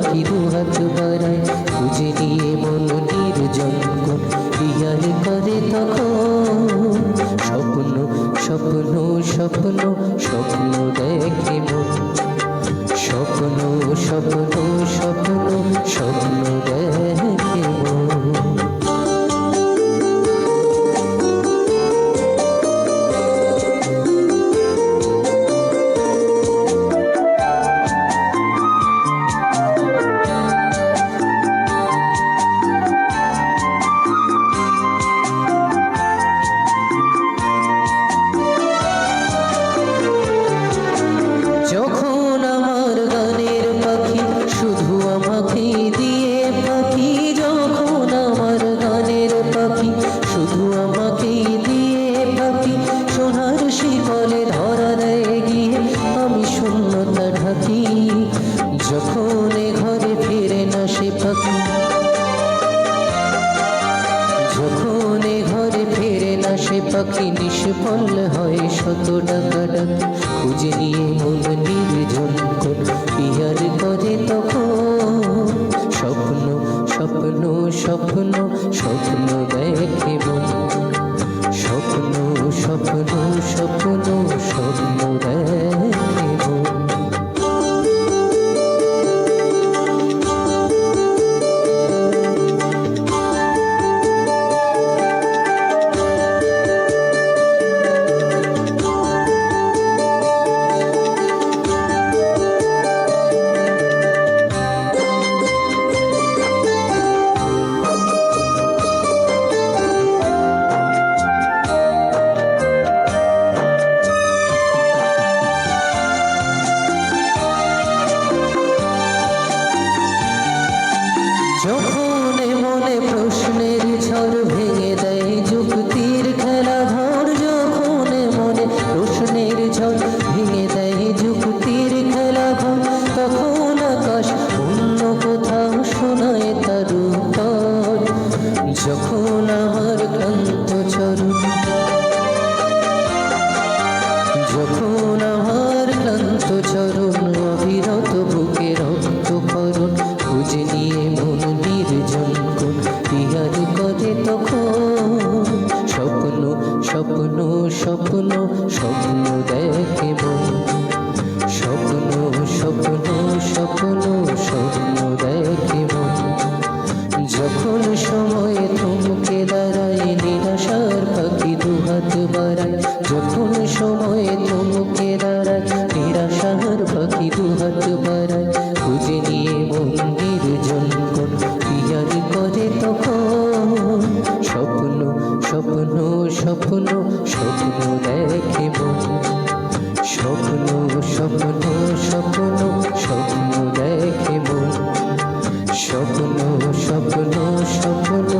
পাখি দুহাত বাড়ায়, খুঁজে নিয়ে মন নির্জন কোন পিয়ার করে তখন। স্বপ্ন স্বপ্ন স্বপ্ন স্বপ্ন দেখে মন, স্বপ্ন স্বপ্ন স্বপ্ন স্বপ্ন দেখে মন। যখন আমার গানের পাখি শুধু আমাকে দিয়ে পাখি, যখন আমার গানের পাখি শুধু আমাকে দিয়ে পাখি, সোনার শিকলে ধরা দেয় গিয়ে আমি শূন্যতা ঢাকি। যখন এ ঘরে ফিরে না সে পাখি, যখন এ ঘরে ফেরে না সে পাখি, নিষ্ফল হয় শত ডাকাডাকি। খুঁজে নিয়ে মন নির্জন কোন পিয়ার করে তখন। স্বপ্ন স্বপ্ন স্বপ্ন স্বপ্ন দেখে মন, স্বপ্ন স্বপ্ন স্বপ্ন স্বপ্ন দেখে মন। যখন মনে প্রশ্নের ঝড় ভেঙে দেয় যুক্তির খেলা ঘর, যখন মনে প্রশ্নের ঝড় ভেঙে দেয় যুক্তির খেলা ঘর, তখন আকাশ অন্য কোথাও শোনায় তার উত্তর। যখন আমার ক্লান্ত চরণ, যখন আমার ক্লান্ত চরণ অবিরত বুকে রক্তকরণ, খুঁজে নিয়ে মন নির্জন কোন পিয়ার করে তখন। স্বপ্ন স্বপ্ন স্বপ্ন স্বপ্ন দেখে মন, স্বপ্ন স্বপ্ন স্বপ্ন স্বপ্ন দেখে মন। যখন সময় থমকে দাঁড়ায় নিরাশার পাখি দুহাত বাড়ায়, যখন সময় থমকে দাঁড়ায় নিরাশার পাখি দুহাত বাড়ায়, খুঁজে নিয়ে মন নির্জন কোন পিয়ার করে তখন। স্বপ্ন স্বপ্ন স্বপ্ন স্বপ্ন দেখে মন, স্বপ্ন স্বপ্ন স্বপ্ন স্বপ্ন দেখে মন, স্বপ্ন স্বপ্ন স্বপ্ন